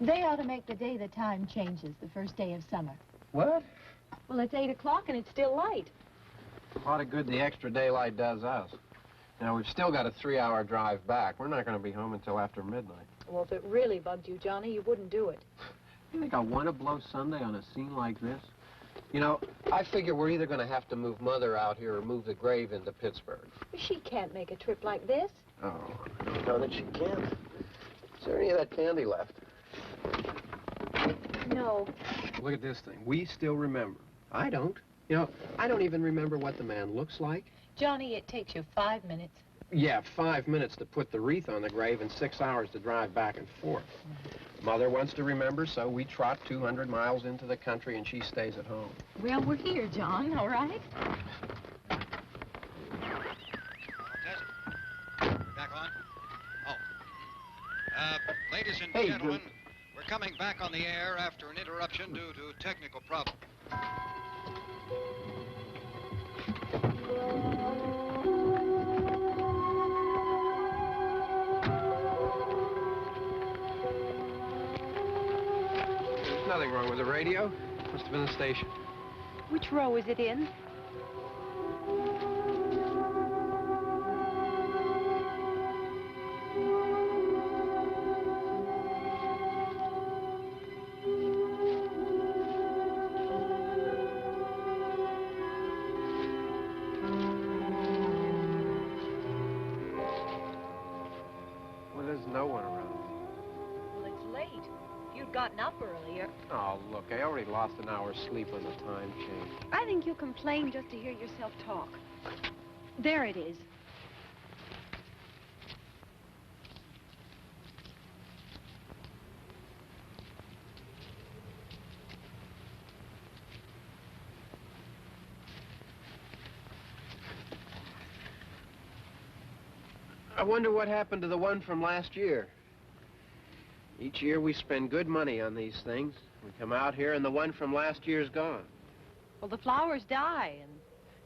They ought to make the day the time changes, the first day of summer. What? Well, it's 8 o'clock and it's still light. A lot of good the extra daylight does us. Now, we've still got a 3-hour drive back. We're not going to be home until after midnight. Well, if it really bugged you, Johnny, you wouldn't do it. You think I want to blow Sunday on a scene like this? You know, I figure we're either going to have to move Mother out here or move the grave into Pittsburgh. She can't make a trip like this. Oh, I don't know that she can. Is there any of that candy left? No. Look at this thing. We still remember. I don't. You know, I don't even remember what the man looks like. Johnny, it takes you 5 minutes. Yeah, 5 minutes to put the wreath on the grave and 6 hours to drive back and forth. Mother wants to remember, so we trot 200 miles into the country and she stays at home. Well, we're here, John, all right? Back on? Oh. Ladies and gentlemen, we're coming back on the air after an interruption due to technical problems. There's nothing wrong with the radio. Must have been the station. Which row is it in? Well, there's no one around. Well, it's late. If you'd gotten up earlier. Oh, look, I already lost an hour's sleep on the time change. I think you complain just to hear yourself talk. There it is. I wonder what happened to the one from last year. Each year we spend good money on these things. We come out here and the one from last year's gone. Well, the flowers die, and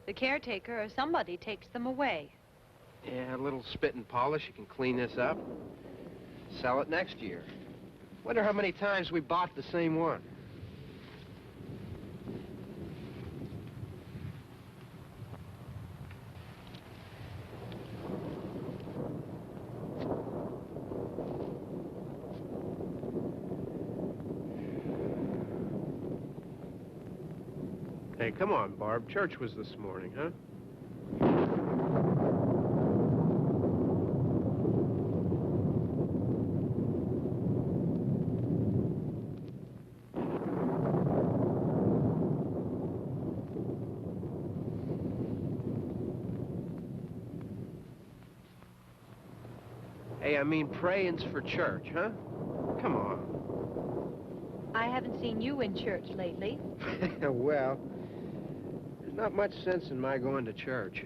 the caretaker or somebody takes them away. Yeah, a little spit and polish. You can clean this up. Sell it next year. Wonder how many times we bought the same one. Hey, come on, Barb. Church was this morning, huh? I mean praying's for church, huh? Come on. I haven't seen you in church lately. Well, there's not much sense in my going to church.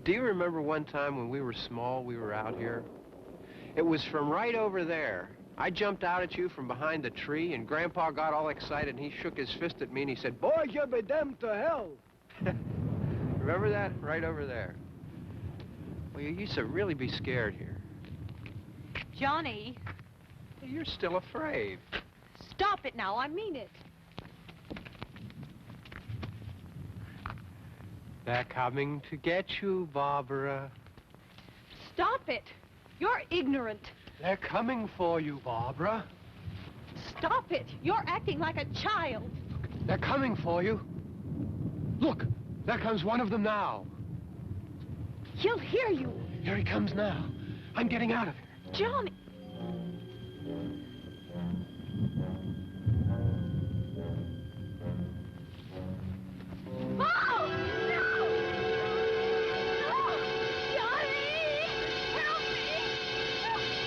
Do you remember one time when we were small, we were out here? It was from right over there. I jumped out at you from behind the tree, and Grandpa got all excited, and he shook his fist at me, and he said, "Boys, you'll be damned to hell." Remember that? Right over there. Well, you used to really be scared here. Johnny, You're still afraid. stop it now. I mean it. They're coming to get you, Barbara. Stop it. You're ignorant. They're coming for you, Barbara. Stop it. You're acting like a child. They're coming for you. Look, there comes one of them now. He'll hear you. Here he comes now. I'm getting out of here. Johnny. Oh! No! No! Johnny! Help me!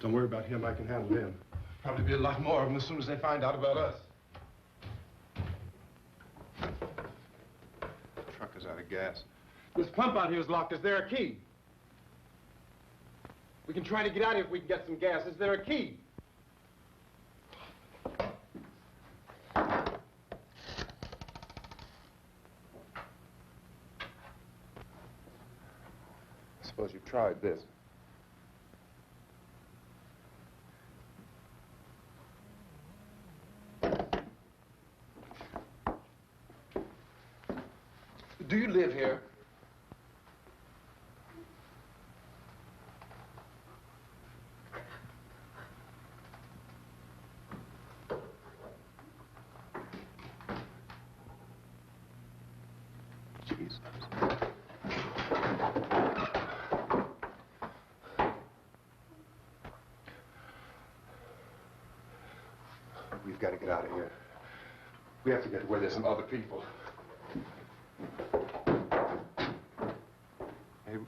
Don't worry about him. I can handle him. Probably be a lot more of them as soon as they find out about us. Truck is out of gas. This pump out here is locked. Is there a key? We can try to get out here if we can get some gas. Is there a key? Suppose you tried this. Do you live here? Jesus. We've got to get out of here. We have to get to where there's some other people.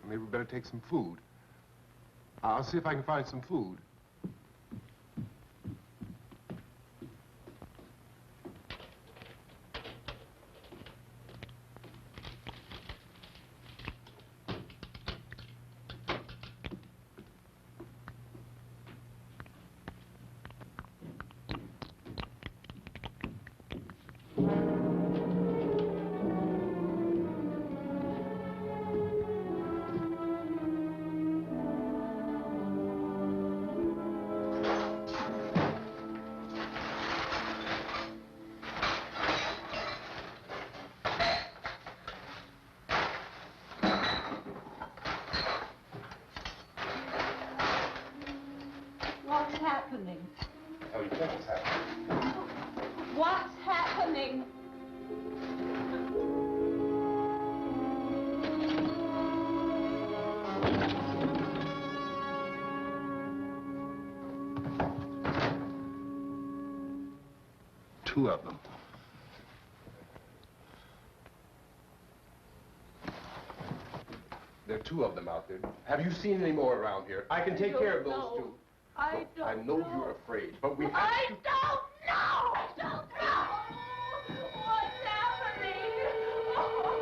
Maybe we better take some food. I'll see if I can find some food. What's happening? How do you think it's happening? What's happening? Two of them. There are two of them out there. Have you seen any more around here? I can take care of those two. I don't I know you're afraid, but we have to... I don't know! I don't know! What's happening? Oh.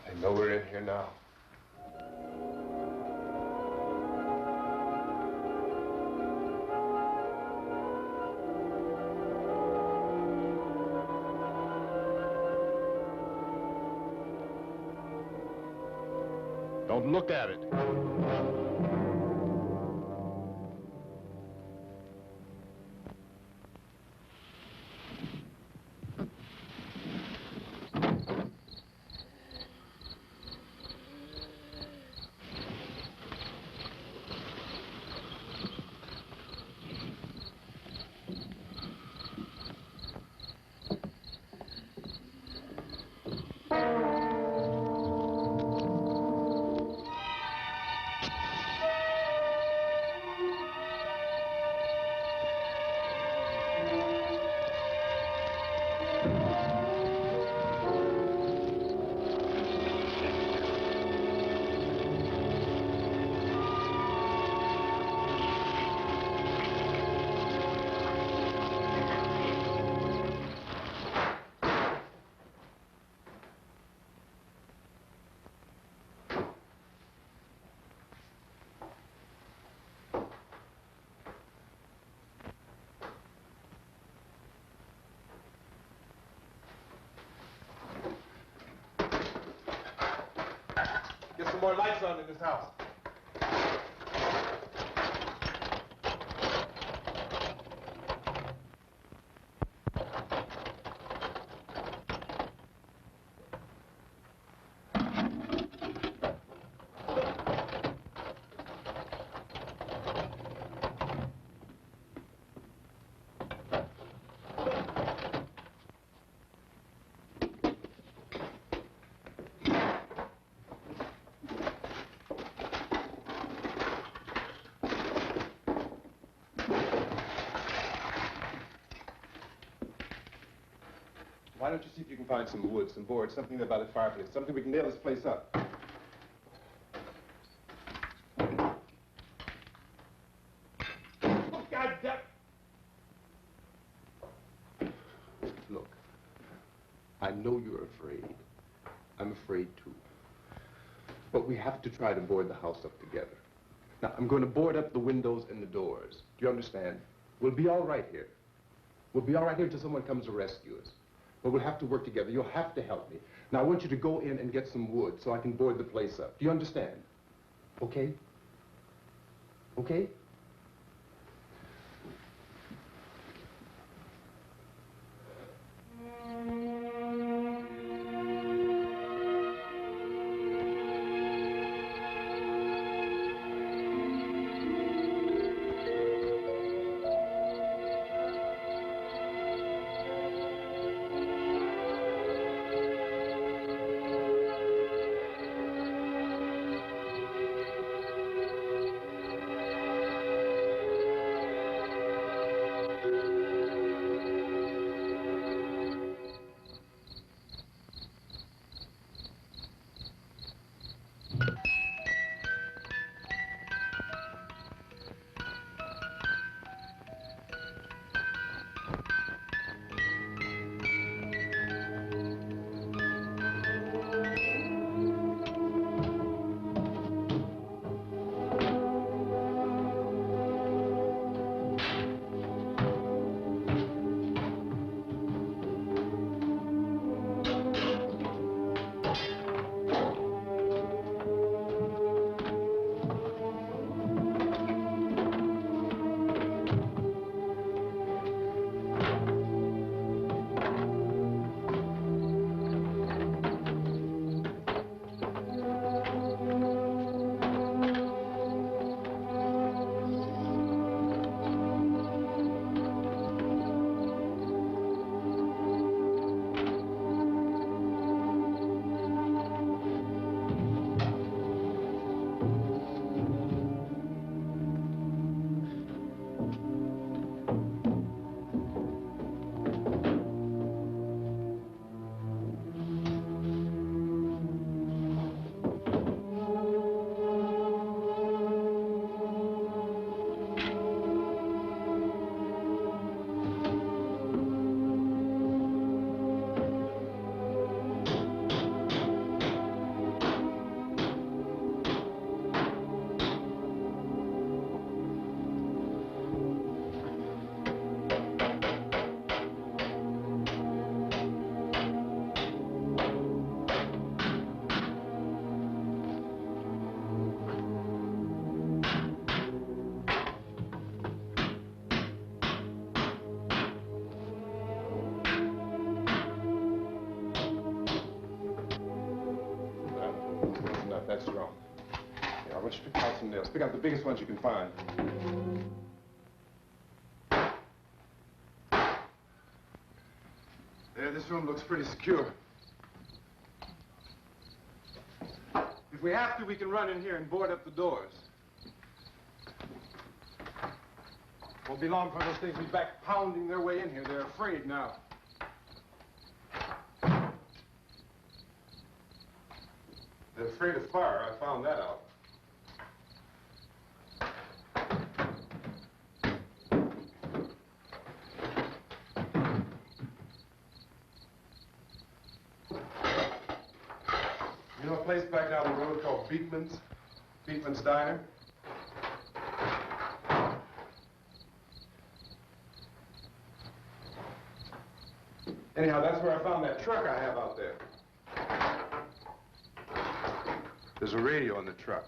They know we're in here now. Don't look at it. Get some more lights on in this house. Why don't you see if you can find some wood, some board, something about a fireplace, something we can nail this place up. God damn. Look, I know you're afraid. I'm afraid too. But we have to try to board the house up together. Now, I'm going to board up the windows and the doors. Do you understand? We'll be all right here. We'll be all right here until someone comes to rescue us. But we'll have to work together. You'll have to help me. Now, I want you to go in and get some wood so I can board the place up. Do you understand? Okay? Okay? some nails. Pick out the biggest ones you can find. There, this room looks pretty secure. If we have to, we can run in here and board up the doors. Won't be long for those things to be back pounding their way in here. They're afraid now. They're afraid of fire. I found that out. You know a place back down the road called Beekman's? Beekman's Diner? Anyhow, that's where I found that truck I have out there. There's a radio in the truck.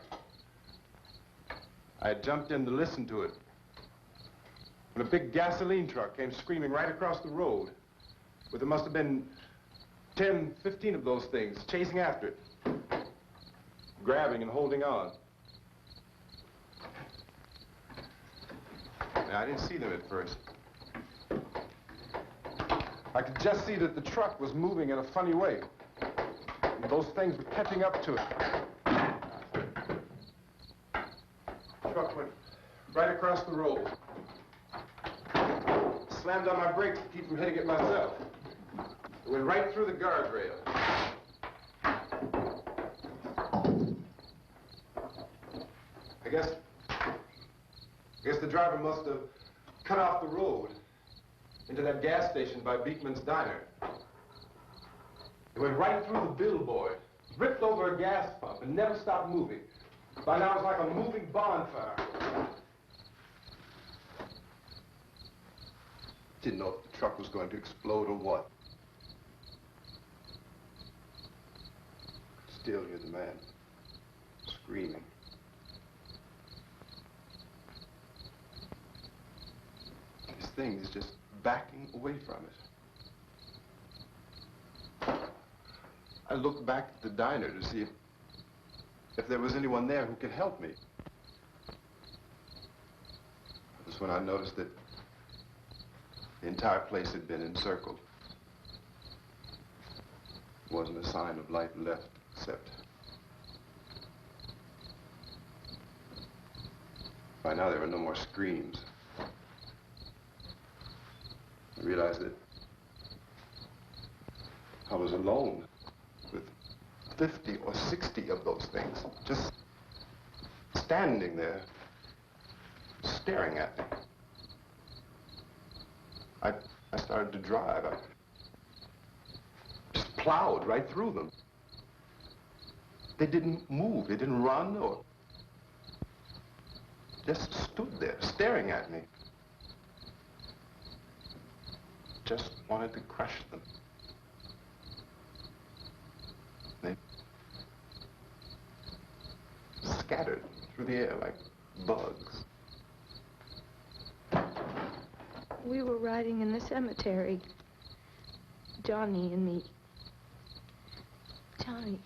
I had jumped in to listen to it when a big gasoline truck came screaming right across the road. But there must have been 10, 15 of those things chasing after it, grabbing and holding on. Now, I didn't see them at first. I could just see that the truck was moving in a funny way. And those things were catching up to it. The truck went right across the road. Slammed on my brakes to keep from hitting it myself. It went right through the guardrail. I guess the driver must have cut off the road into that gas station by Beekman's Diner. It went right through the billboard, ripped over a gas pump, and never stopped moving. By now, it was like a moving bonfire. Didn't know if the truck was going to explode or what. Still hear the man screaming. This thing is just backing away from it. I looked back at the diner to see if there was anyone there who could help me. That's when I noticed that the entire place had been encircled. There wasn't a sign of life left except by now there were no more screams. I realized that I was alone with 50 or 60 of those things, just standing there, staring at me. I started to drive. I just plowed right through them. They didn't move, they didn't run or just stood there, staring at me. Just wanted to crush them. They scattered through the air like bugs. We were riding in the cemetery, Johnny and me. Johnny.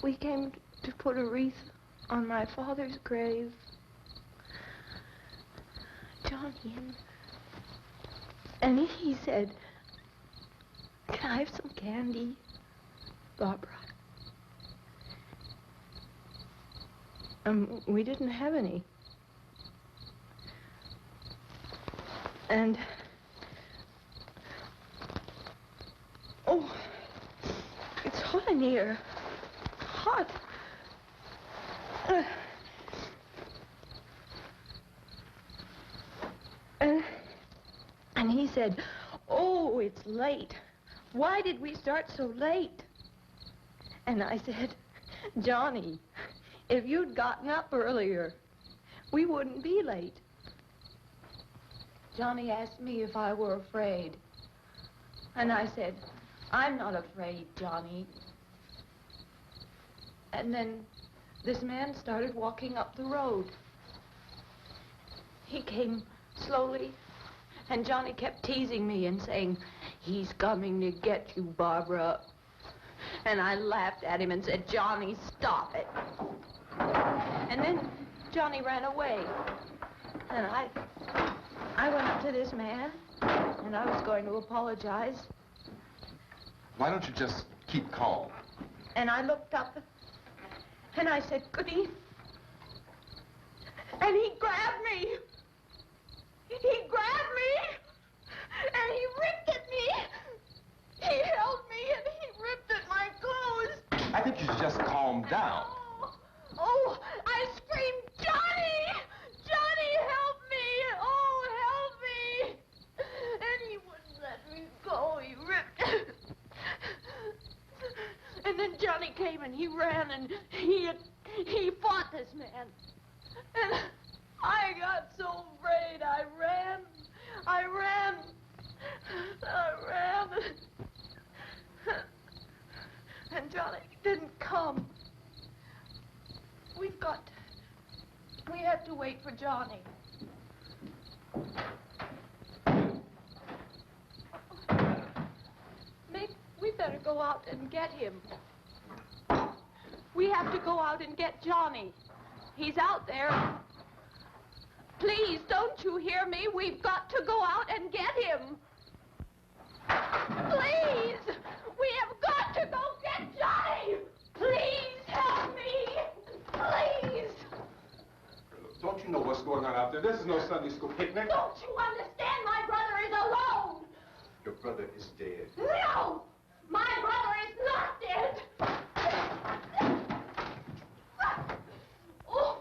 We came to put a wreath on my father's grave. Johnny, and he said, "Can I have some candy, Barbara?" We didn't have any. And, oh, it's hot in here. Hot. And he said, "Oh, it's late. Why did we start so late?" And I said, "Johnny, if you'd gotten up earlier, we wouldn't be late." Johnny asked me if I were afraid. And I said, "I'm not afraid, Johnny." And then this man started walking up the road. He came slowly, and Johnny kept teasing me and saying, "He's coming to get you, Barbara." And I laughed at him and said, "Johnny, stop it." And then Johnny ran away. And I went up to this man, and I was going to apologize. Why don't you just keep calm? And I looked up, and I said, "Goody." And he grabbed me. He grabbed me, and he ripped at me. He held me, and he ripped at my clothes. I think you should just calm down. Oh, I screamed, "Johnny! Johnny, help me! Oh, help me!" And he wouldn't let me go. He ripped. And then Johnny came and he ran and he fought this man. And I got so afraid. I ran. And Johnny didn't come. We have to wait for Johnny. We better go out and get him. We have to go out and get Johnny. He's out there. Please, don't you hear me? We've got to go out and get him. Please! We have got to go get Johnny! Please help me! Please! Don't you know what's going on out there? This is no Sunday school picnic. Don't you understand? My brother is alone! Your brother is dead. No! My brother is not dead! Oh.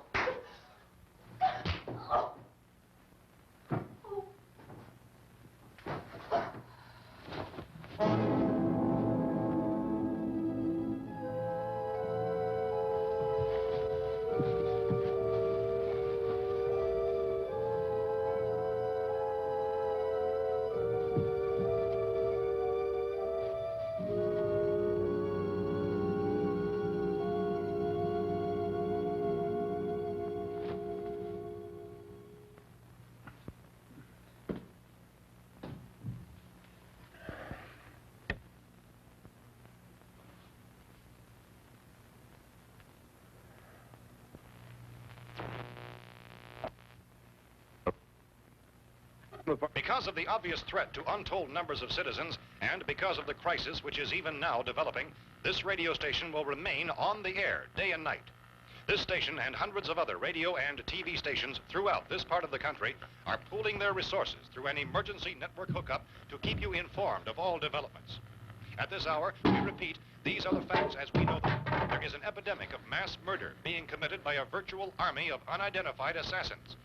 Oh. Because of the obvious threat to untold numbers of citizens, and because of the crisis which is even now developing, this radio station will remain on the air day and night. This station and hundreds of other radio and TV stations throughout this part of the country are pooling their resources through an emergency network hookup to keep you informed of all developments. At this hour, we repeat, these are the facts as we know them. There is an epidemic of mass murder being committed by a virtual army of unidentified assassins.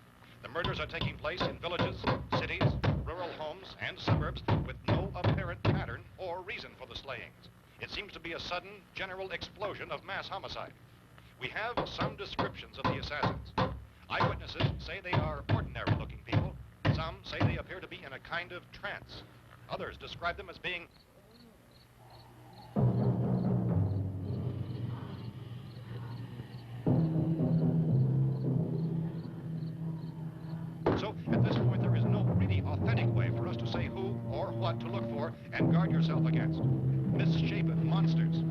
The murders are taking place in villages, cities, rural homes, and suburbs with no apparent pattern or reason for the slayings. It seems to be a sudden, general explosion of mass homicide. We have some descriptions of the assassins. Eyewitnesses say they are ordinary-looking people. Some say they appear to be in a kind of trance. Others describe them as being So, at this point, there is no really authentic way for us to say who or what to look for and guard yourself against. Misshapen monsters.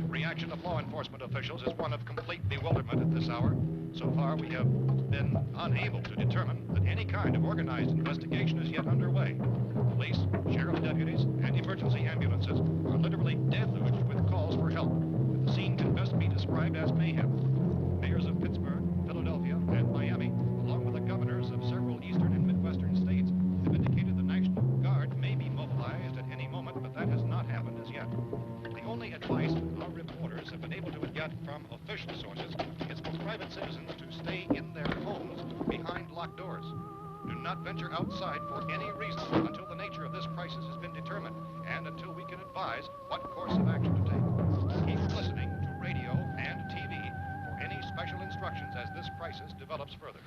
Reaction of law enforcement officials is one of complete bewilderment at this hour. So far, we have been unable to determine that any kind of organized investigation is yet underway. Police, sheriff deputies, and emergency ambulances are literally deluged with calls for help. The scene can best be described as mayhem. Mayors of Pittsburgh, Philadelphia, and Miami, along with the governors of several eastern and midwestern states, have indicated the National Guard may be mobilized at any moment, but that has not happened as yet. The only advice our reporters have been able to get from official sources is for private citizens to stay in their homes behind locked doors. Do not venture outside for any reason until the nature of this crisis has been determined and until we can advise what course of action to take. Keep listening to radio and TV for any special instructions as this crisis develops further.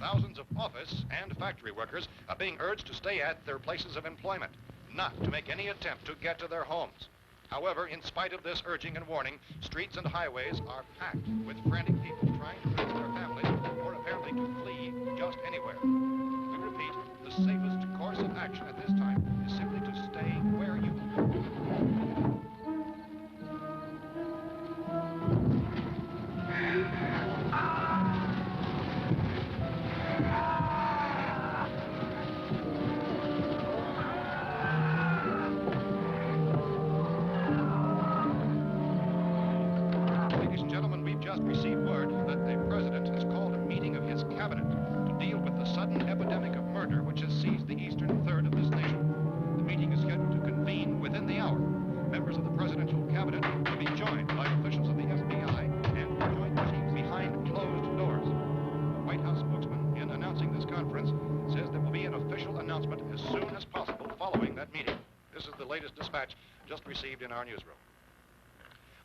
Thousands of office and factory workers are being urged to stay at their places of employment, not to make any attempt to get to their homes. However, in spite of this urging and warning, streets and highways are packed with frantic people trying to reach their families or apparently to flee just anywhere. We repeat, the safest course of action at this time is simply to stay Ladies and gentlemen, we've just received word that the president has called a meeting of his cabinet to deal with the sudden epidemic of murder which has seized the eastern third of this nation. The meeting is scheduled to convene within the hour. Members of the presidential cabinet will be joined by officials of the FBI and joint chiefs behind closed doors. The White House spokesman, in announcing this conference, says there will be an official announcement as soon as possible following that meeting. This is the latest dispatch just received in our newsroom.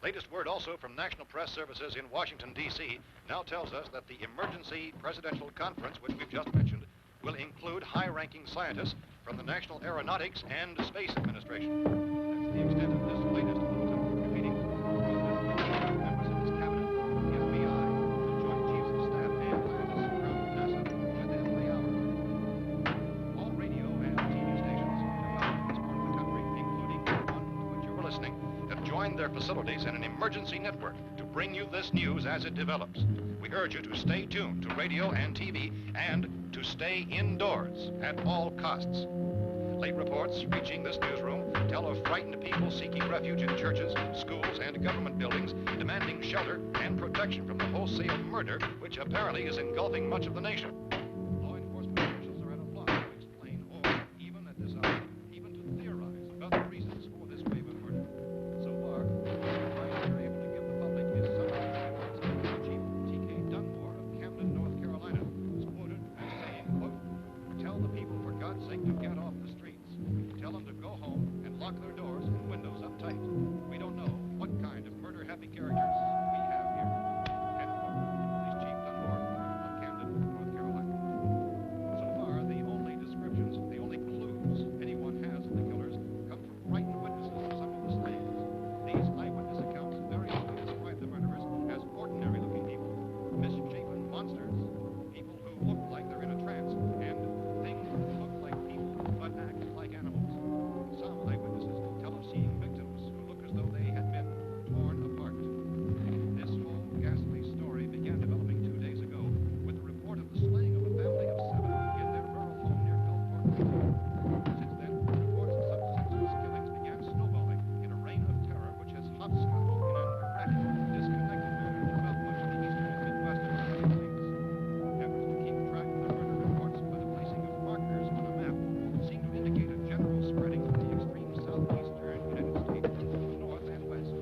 Latest word also from National Press Services in Washington, D.C. now tells us that the emergency presidential conference, which we've just mentioned, will include high-ranking scientists from the National Aeronautics and Space Administration. That's the extent of this latest bulletin. Repeating, the President, members of his cabinet, the FBI, the Joint Chiefs of Staff, and scientists from NASA within the hour. All radio and TV stations throughout this part of the country, including the one to which you were listening, have joined their facilities in an emergency network to bring you this news as it develops. We urge you to stay tuned to radio and TV and to stay indoors at all costs. Late reports reaching this newsroom tell of frightened people seeking refuge in churches, schools, and government buildings, demanding shelter and protection from the wholesale murder which apparently is engulfing much of the nation. Law enforcement officials are at a loss to explain or, even at this hour, even to theorize about the reasons for this wave of murder. So far, the advice they're able to give the public is summary reports of Chief T.K. Dunmore of Camden, North Carolina, who's quoted as saying, quote, "Tell the people, for God's sake, to get off the streets. Tell them to go home and lock their doors and windows up tight. We don't know what kind of murder-happy characters we have here." End quote. This Chief Dunmore of Camden, North Carolina. So far, the only descriptions, the only clues anyone has of the killers come from frightened witnesses of some of the slayings. These eyewitness accounts very often describe the murderers as ordinary-looking people, misshapen monsters, people who look like they're in a trance, and things that look like people but act like animals. Some eyewitnesses tell of seeing victims who look as though they had been torn apart. This whole ghastly story began developing 2 days ago with the report of the slaying of a family of 7 in their rural home near Gulfport, Virginia. Since then, reports of such senseless killings began snowballing in a reign of terror which has hopscotched in an erratic, disconnected manner throughout much of the eastern and midwestern United States. Efforts to keep track of the murder reports by the placing of markers on a map seem to indicate a general spreading from the extreme southeastern United States to the north and west.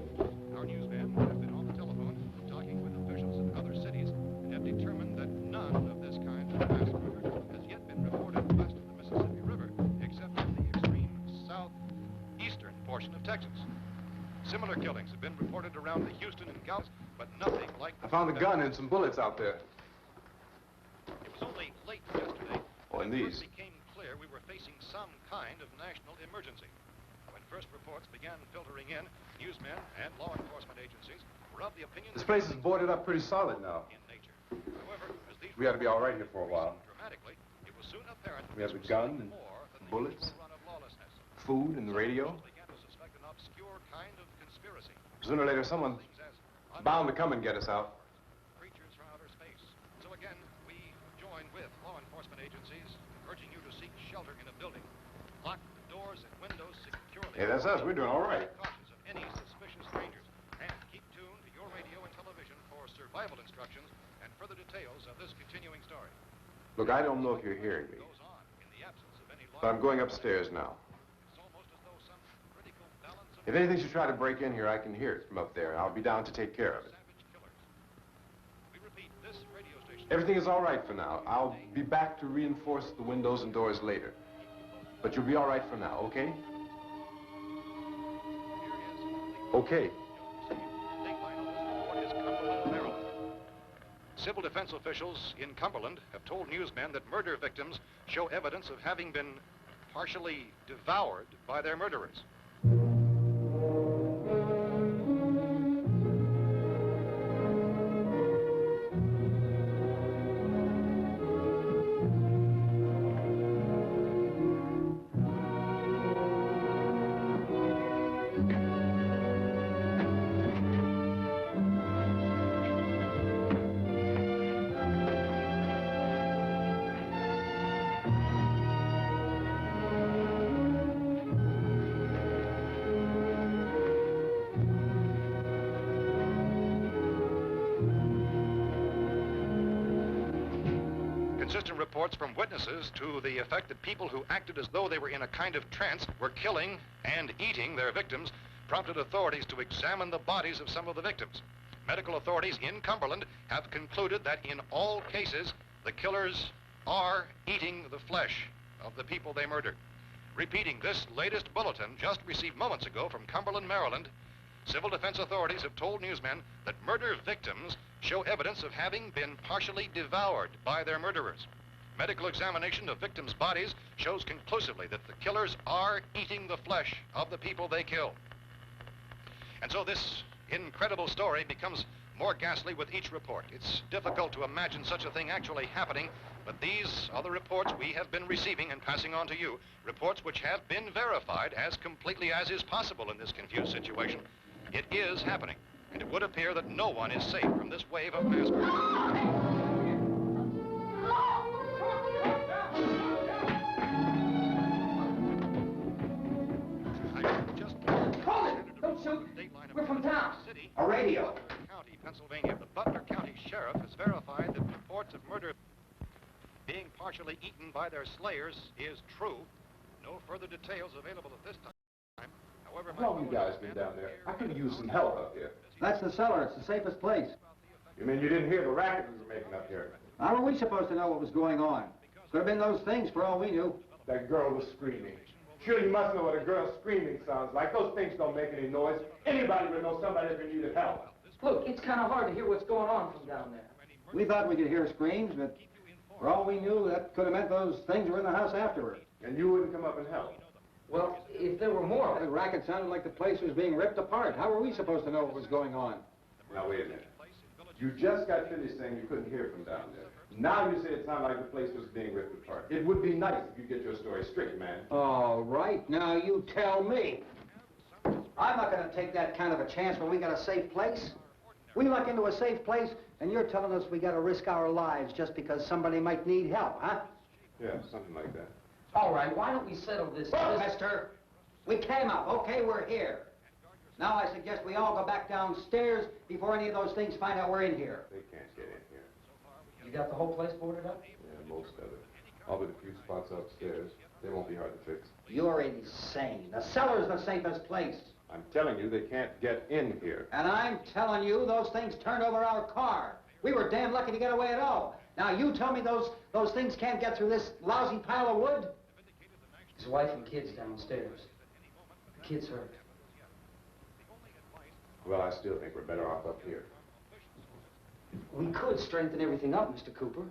Our newsmen have been on the telephone talking with officials in other cities and have determined that none of this kind of mass murder has yet been reported west of the Mississippi River, except in the extreme southeastern portion of Texas. Similar killings have been reported around the Houston and Galveston, but nothing like I found a gun and some bullets out there. It was only late yesterday Oh, when and it these. first became clear we were facing some kind of national emergency. When first reports began filtering in, newsmen and law enforcement agencies were of the opinion This that place is boarded up pretty solid now. in nature. However, as these We ought to be all right here for a while. dramatically, it was soon apparent that We have this a was gun something and more than the bullets. usual run of lawlessness. Food and the radio. Some began to suspect an obscure kind of conspiracy. Sooner or later, someone Things as bound to come and get us out. creatures from outer space. So again, we join with law enforcement agencies, urging you to seek shelter in a building. Lock the doors and windows securely. Hey, that's us. We're doing all right. Be cautious of any suspicious strangers. And keep tuned to your radio and television for survival instructions and further details of this continuing story. Look, I don't know if you're hearing me, Goes on in the absence of any law. but I'm going upstairs now. It's almost as though some critical balance of If anything should try to break in here, I can hear it from up there. I'll be down to take care of it. savage killers. We repeat, this radio station. Everything is all right for now. I'll be back to reinforce the windows and doors later. But you'll be all right for now, okay? Okay. Dateline on this report is Cumberland, Maryland. Civil defense officials in Cumberland have told newsmen that murder victims show evidence of having been partially devoured by their murderers. Consistent reports from witnesses to the effect that people who acted as though they were in a kind of trance were killing and eating their victims prompted authorities to examine the bodies of some of the victims. Medical authorities in Cumberland have concluded that in all cases, the killers are eating the flesh of the people they murdered. Repeating this latest bulletin just received moments ago from Cumberland, Maryland, civil defense authorities have told newsmen that murder victims show evidence of having been partially devoured by their murderers. Medical examination of victims' bodies shows conclusively that the killers are eating the flesh of the people they kill. And so this incredible story becomes more ghastly with each report. It's difficult to imagine such a thing actually happening, but these are the reports we have been receiving and passing on to you, reports which have been verified as completely as is possible in this confused situation. It is happening, and it would appear that no one is safe from this wave of mass murder. We're from town. City, A radio. County, Pennsylvania. The Butler County Sheriff has verified that reports of murder being partially eaten by their slayers is true. No further details available at this time. However, How long you guys been down there? I could use some help up here. That's the cellar. It's the safest place. You mean you didn't hear the racket we were making up here? How were we supposed to know what was going on? Could have been those things for all we knew. That girl was screaming. Sure, you must know what a girl screaming sounds like. Those things don't make any noise. Anybody would know somebody ever needed help. Look, it's kind of hard to hear what's going on from down there. We thought we could hear screams, but for all we knew, that could have meant those things were in the house afterward. And you wouldn't come up and help? Well, if there were more... The racket sounded like the place was being ripped apart. How were we supposed to know what was going on? Now, wait a minute. You just got finished saying you couldn't hear from down there. Now you say it sounded like the place was being ripped apart. It would be nice if you get your story straight, man. All right, now you tell me. I'm not going to take that kind of a chance when we got a safe place. We luck into a safe place, and you're telling us we got to risk our lives just because somebody might need help, huh? Yeah, something like that. All right, why don't we settle this... Look, mister, we came up. Okay, we're here. Now I suggest we all go back downstairs before any of those things find out we're in here. They can't get in here. You got the whole place boarded up? Yeah, most of it. All but a few spots upstairs. They won't be hard to fix. You're insane. The cellar's the safest place. I'm telling you, they can't get in here. And I'm telling you, those things turned over our car. We were damn lucky to get away at all. Now you tell me those things can't get through this lousy pile of wood? His wife and kids downstairs. The kid's hurt. Well, I still think we're better off up here. We could strengthen everything up, Mr. Cooper.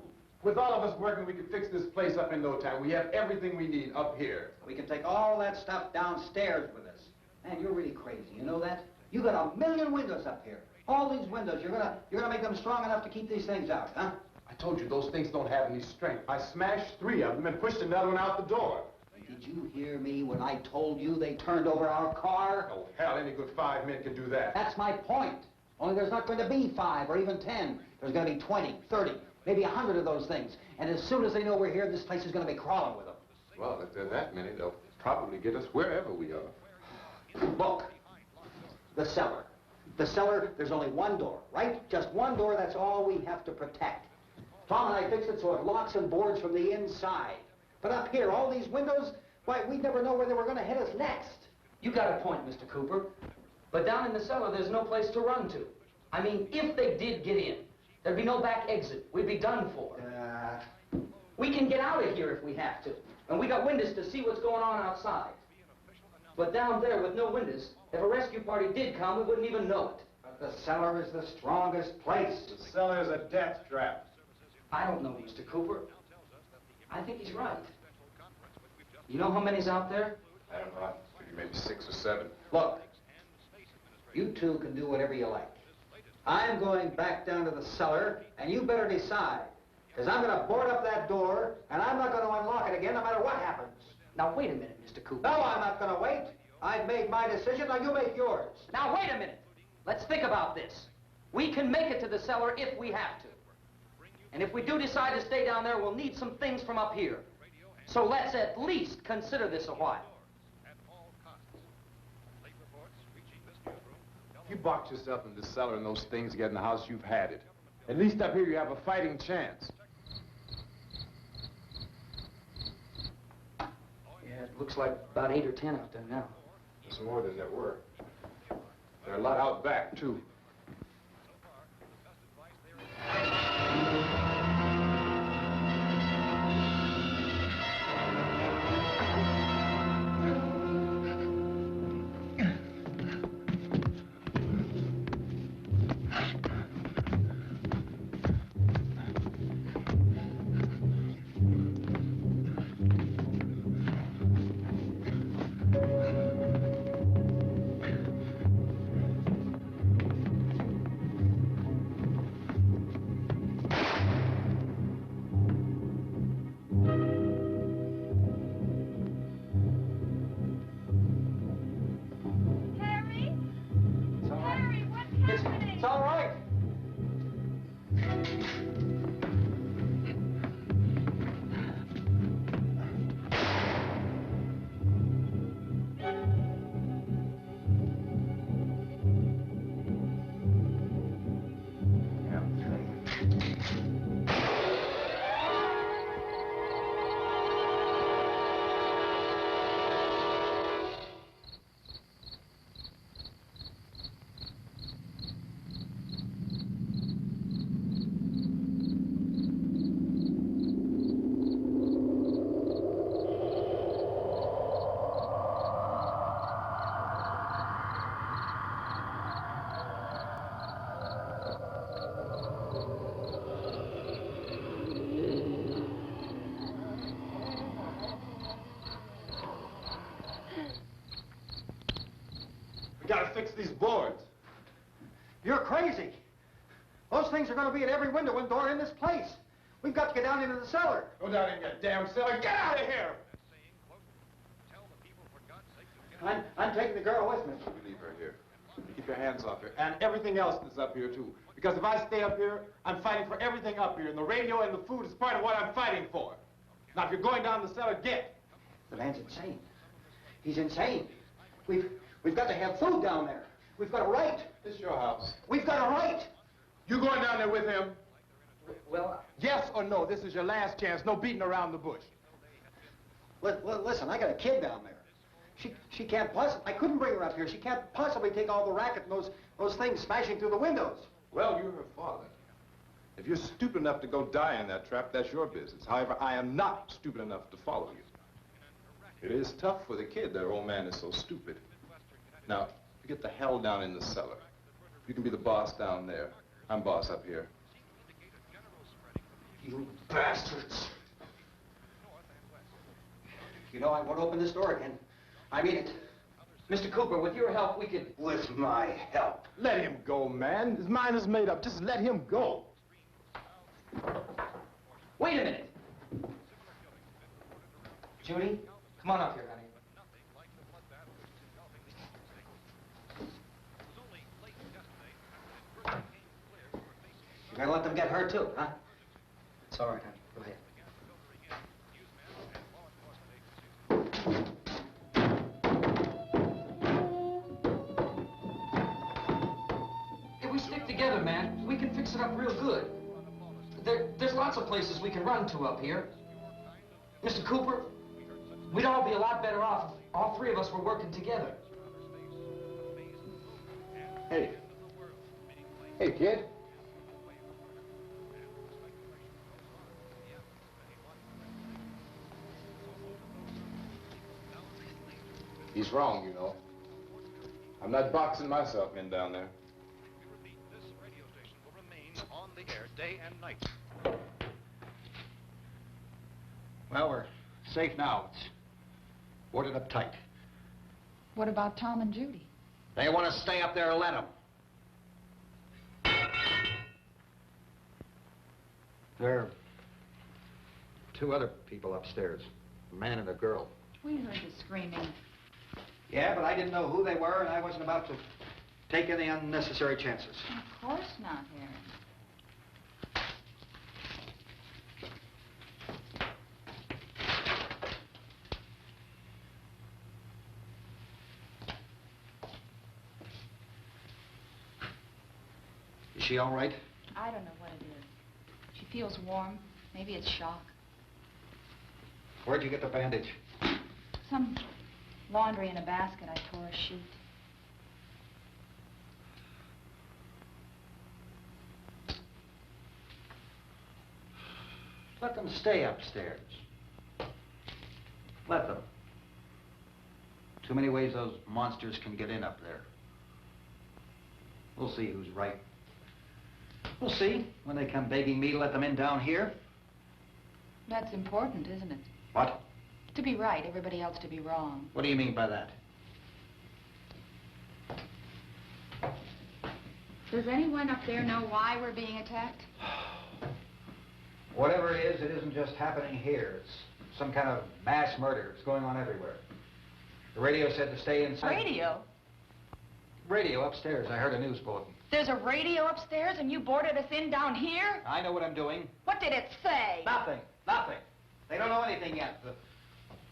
With all of us working, we could fix this place up in no time. We have everything we need up here. We can take all that stuff downstairs with us. Man, you're really crazy, you know that? You got 1,000,000 windows up here. All these windows, you're gonna make them strong enough to keep these things out, huh? I told you, those things don't have any strength. I smashed 3 of them and pushed another one out the door. Did you hear me when I told you they turned over our car? Oh, hell, any good 5 men can do that. That's my point. Only there's not going to be 5 or even 10. There's going to be 20, 30, maybe 100 of those things. And as soon as they know we're here, this place is going to be crawling with them. Well, if there are that many, they'll probably get us wherever we are. Look, the cellar. The cellar, there's only one door, right? Just one door, that's all we have to protect. Tom and I fixed it so it locks and boards from the inside. But up here, all these windows, why, we'd never know where they were going to hit us next. You got a point, Mr. Cooper. But down in the cellar, there's no place to run to. I mean, if they did get in, there'd be no back exit. We'd be done for. We can get out of here if we have to. And we got windows to see what's going on outside. But down there with no windows, if a rescue party did come, we wouldn't even know it. But the cellar is the strongest place. The cellar is a death trap. I don't know, Mr. Cooper. I think he's right. You know how many's out there? I don't know. Maybe 6 or 7. Look, you two can do whatever you like. I'm going back down to the cellar, and you better decide. Because I'm going to board up that door, and I'm not going to unlock it again no matter what happens. Now, wait a minute, Mr. Cooper. No, I'm not going to wait. I've made my decision, now you make yours. Now, wait a minute. Let's think about this. We can make it to the cellar if we have to. And if we do decide to stay down there, we'll need some things from up here. So let's at least consider this a while. If you box yourself in the cellar and those things get in the house, you've had it. At least up here you have a fighting chance. Yeah, it looks like about 8 or 10 out there now. There's more than there were. There are a lot out back, too. It's all right. Gotta fix these boards. You're crazy. Those things are going to be at every window and door in this place. We've got to get down into the cellar. Go down in your damn cellar. Get out of here! I'm taking the girl with me. You leave her here. You keep your hands off her. And everything else that's up here, too. Because if I stay up here, I'm fighting for everything up here. And the radio and the food is part of what I'm fighting for. Now, if you're going down the cellar, get. The man's insane. He's insane. We've got to have food down there. We've got a right. This is your house. We've got a right. You going down there with him? Well, Yes or no? This is your last chance. No beating around the bush. Listen, I got a kid down there. She can't possibly, I couldn't bring her up here. She can't possibly take all the racket and those things smashing through the windows. Well, you're her father. If you're stupid enough to go die in that trap, that's your business. However, I am not stupid enough to follow you. It is tough for the kid. That old man is so stupid. Now, you get the hell down in the cellar. You can be the boss down there. I'm boss up here. You bastards. You know, I won't open this door again. I mean it. Mr. Cooper, with your help, we could... With my help. Let him go, man. His mind is made up. Just let him go. Wait a minute. Judy, come on up here, honey. You're gonna let them get hurt too, huh? It's all right, honey. Go ahead. If we stick together, man, we can fix it up real good. There's lots of places we can run to up here. Mr. Cooper, we'd all be a lot better off if all three of us were working together. Hey. Hey, kid. He's wrong, you know. I'm not boxing myself in down there. We repeat, this radio station will remain on the air day and night. Well, we're safe now. It's boarded up tight. What about Tom and Judy? They want to stay up there, let them. There are two other people upstairs, a man and a girl. We heard the screaming. Yeah, but I didn't know who they were, and I wasn't about to take any unnecessary chances. Of course not, Harry. Is she all right? I don't know what it is. She feels warm. Maybe it's shock. Where'd you get the bandage? Some laundry in a basket. I tore a sheet. Let them stay upstairs. Let them. Too many ways those monsters can get in up there. We'll see who's right. We'll see when they come begging me to let them in down here. That's important, isn't it? What? To be right, everybody else to be wrong. What do you mean by that? Does anyone up there know why we're being attacked? Whatever it isn't just happening here. It's some kind of mass murder. It's going on everywhere. The radio said to stay inside. Radio? Radio upstairs. I heard a news bulletin. There's a radio upstairs and you boarded us in down here? I know what I'm doing. What did it say? Nothing. Nothing. They don't know anything yet.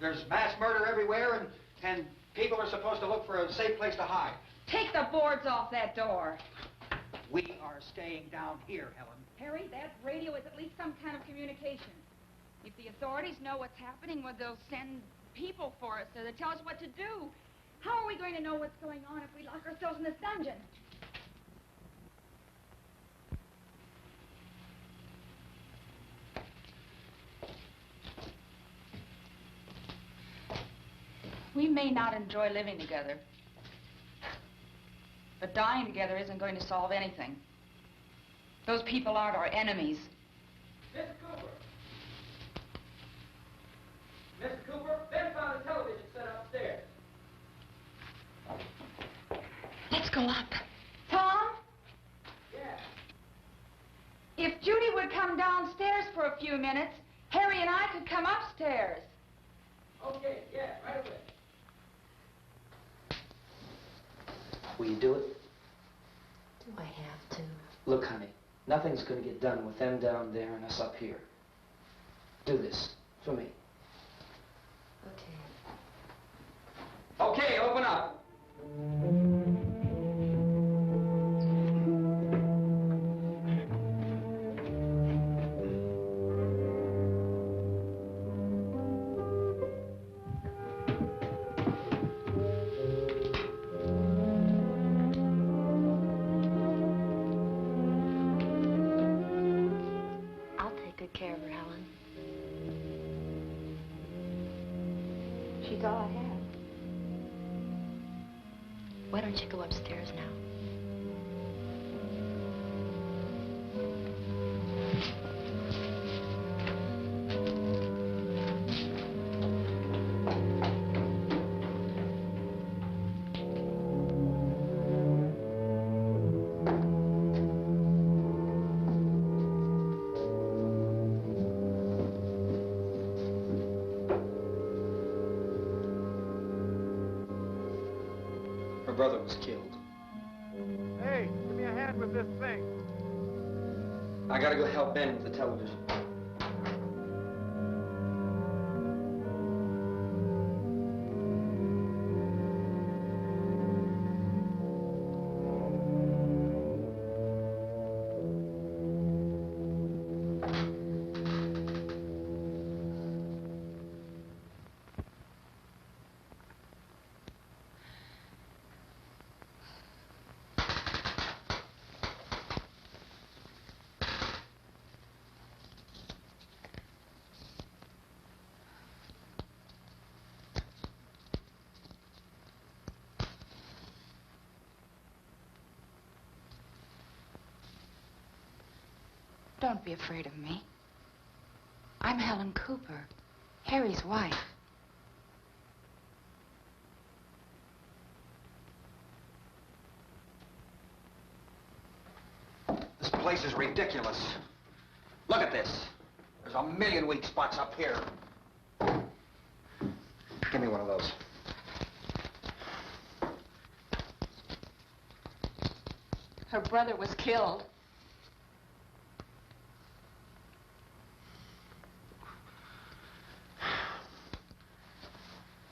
There's mass murder everywhere, and people are supposed to look for a safe place to hide. Take the boards off that door. We are staying down here, Helen. Harry, that radio is at least some kind of communication. If the authorities know what's happening, well, they'll send people for us to tell us what to do. How are we going to know what's going on if we lock ourselves in this dungeon? We may not enjoy living together, but dying together isn't going to solve anything. Those people aren't our enemies. Mr. Cooper! Mr. Cooper, Ben found a television set upstairs. Let's go up. Tom? Yeah. If Judy would come downstairs for a few minutes, Harry and I could come upstairs. Okay, yeah, right away. Will you do it? Do I have to? Look, honey, nothing's going to get done with them down there and us up here. Do this for me. Okay. Okay, open up. I'll take good care of her, Helen. She's all I have. Why don't you go upstairs now? Her brother was killed. Hey, give me a hand with this thing. I gotta go help Ben with the television. Don't be afraid of me. I'm Helen Cooper, Harry's wife. This place is ridiculous. Look at this. There's a million weak spots up here. Give me one of those. Her brother was killed.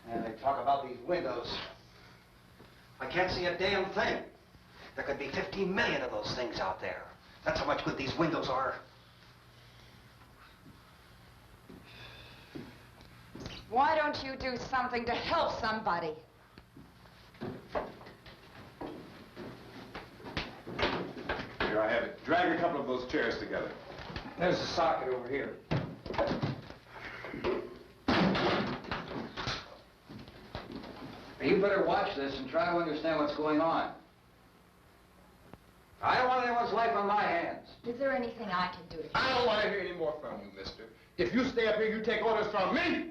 And they talk about these windows. I can't see a damn thing. There could be 15 million of those things out there. That's how much good these windows are. Why don't you do something to help somebody? Here I have it. Drag a couple of those chairs together. There's a socket over here. You better watch this and try to understand what's going on. I don't want anyone's life on my hands. Is there anything I can do to I don't want to hear any more from you, mister. If you stay up here, you take orders from me.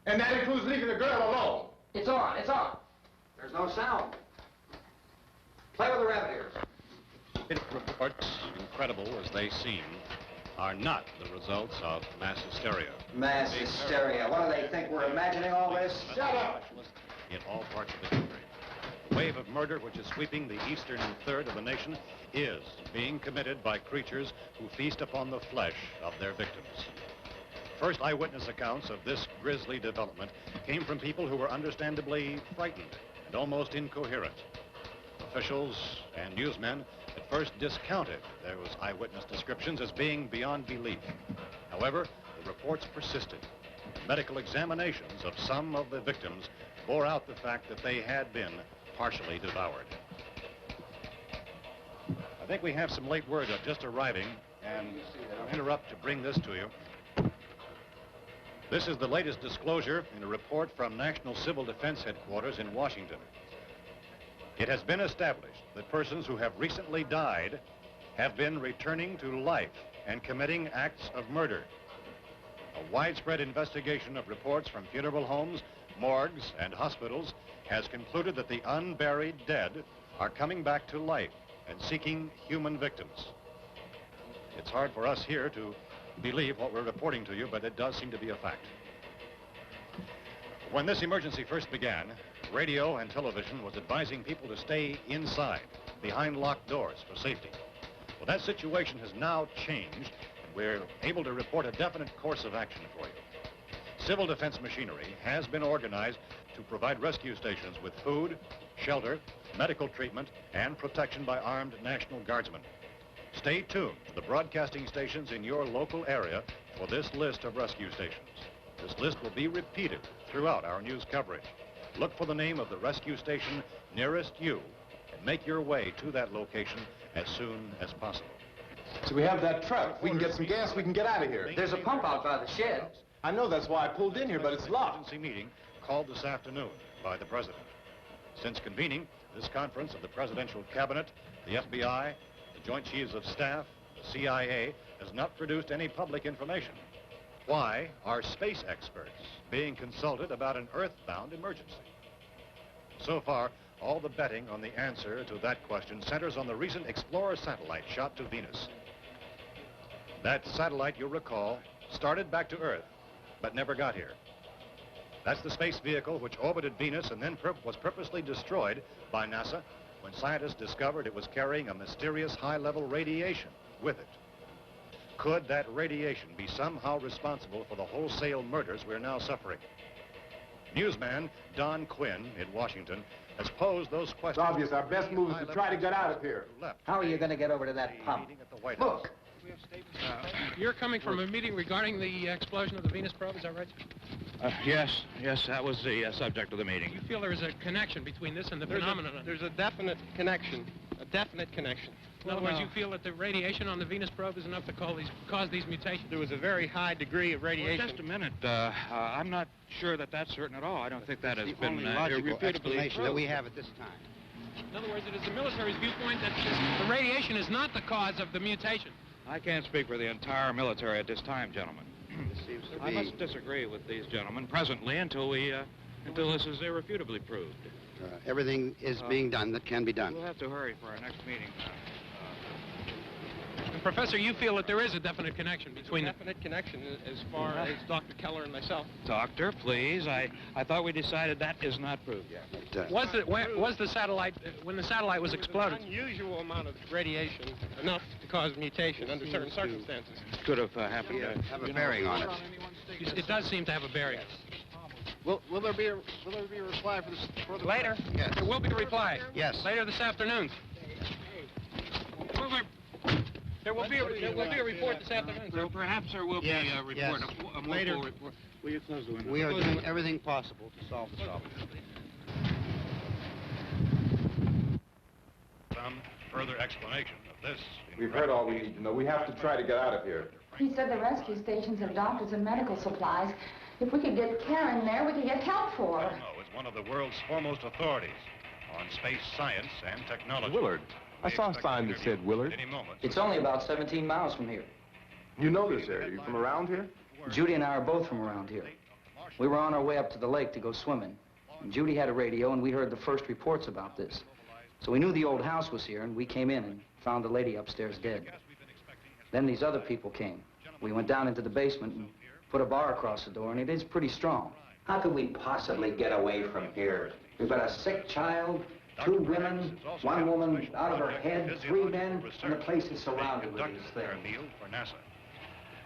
And that includes leaving the girl alone. It's on, it's on. There's no sound. Play with the rabbit ears. Reports, incredible as they seem, are not the results of mass hysteria. Mass hysteria. What do they think? We're imagining all this? Shut up! In all parts of the country. The wave of murder which is sweeping the eastern third of the nation is being committed by creatures who feast upon the flesh of their victims. First eyewitness accounts of this grisly development came from people who were understandably frightened and almost incoherent. Officials and newsmen at first discounted those eyewitness descriptions as being beyond belief. However, the reports persisted. Medical examinations of some of the victims bore out the fact that they had been partially devoured. I think we have some late word just arriving, and I'll interrupt to bring this to you. This is the latest disclosure in a report from National Civil Defense Headquarters in Washington. It has been established that persons who have recently died have been returning to life and committing acts of murder. A widespread investigation of reports from funeral homes, morgues, and hospitals has concluded that the unburied dead are coming back to life and seeking human victims. It's hard for us here to believe what we're reporting to you, but it does seem to be a fact. When this emergency first began, radio and television was advising people to stay inside, behind locked doors for safety. Well, that situation has now changed, and we're able to report a definite course of action for you. Civil defense machinery has been organized to provide rescue stations with food, shelter, medical treatment, and protection by armed National Guardsmen. Stay tuned to the broadcasting stations in your local area for this list of rescue stations. This list will be repeated throughout our news coverage. Look for the name of the rescue station nearest you and make your way to that location as soon as possible. So we have that truck. If we can get some gas, we can get out of here. There's a pump out by the shed. I know, that's why I pulled in here, but it's locked. Emergency meeting called this afternoon by the President. Since convening this conference of the Presidential Cabinet, the FBI, the Joint Chiefs of Staff, the CIA, has not produced any public information. Why are space experts being consulted about an Earth-bound emergency? So far, all the betting on the answer to that question centers on the recent Explorer satellite shot to Venus. That satellite, you'll recall, started back to Earth, but never got here. That's the space vehicle which orbited Venus and then was purposely destroyed by NASA when scientists discovered it was carrying a mysterious high-level radiation with it. Could that radiation be somehow responsible for the wholesale murders we're now suffering? Newsman Don Quinn in Washington has posed those questions. It's obvious our best move is to try to get out of here. How are you going to get over to that pump? Look. You're coming from a meeting regarding the explosion of the Venus probe, is that right? Yes, that was the subject of the meeting. You feel there is a connection between this and the phenomenon? There's a definite connection. In other words, you feel that the radiation on the Venus probe is enough to cause these mutations? There was a very high degree of radiation. Well, just a minute. I'm not sure that that's certain at all. I don't think that has been irrefutably proved. that we have at this time. In other words, it is the military's viewpoint that the radiation is not the cause of the mutation. I can't speak for the entire military at this time, gentlemen. This seems to I be... must disagree with these gentlemen presently until this is irrefutably proved. everything is being done that can be done. We'll have to hurry for our next meeting. Professor, you feel that there is a definite connection between There's a definite connection as far as Dr. Keller and myself. Doctor, please. I thought we decided that is not proved yet. But, was the satellite, when the satellite was exploded? An unusual amount of radiation, enough to cause mutation under certain circumstances. Could have happened. Have a bearing on it. It does seem to have a bearing. Will there be a reply for this? Later? Yes. There will be a reply. Yes. Later this afternoon. There will be a report this afternoon, sir. Perhaps there will be a report. Yes. A more Later. full report. Will you close the window? We are doing everything possible to solve the problem. Some further explanation of this. We've heard all we need to know. We have to try to get out of here. He said the rescue stations have doctors and medical supplies. If we could get care in there, we could get help for her. No, it's one of the world's foremost authorities on space science and technology. Willard. I saw a sign that said Willard. Any moment. It's only about 17 miles from here. You know this area. You from around here? Judy and I are both from around here. We were on our way up to the lake to go swimming. And Judy had a radio, and we heard the first reports about this. So we knew the old house was here, and we came in and found the lady upstairs dead. Then these other people came. We went down into the basement and put a bar across the door, and it is pretty strong. How could we possibly get away from here? We've got a sick child, 2 women, 1 woman out of her head, 3 men, and the place is surrounded with these things. For NASA.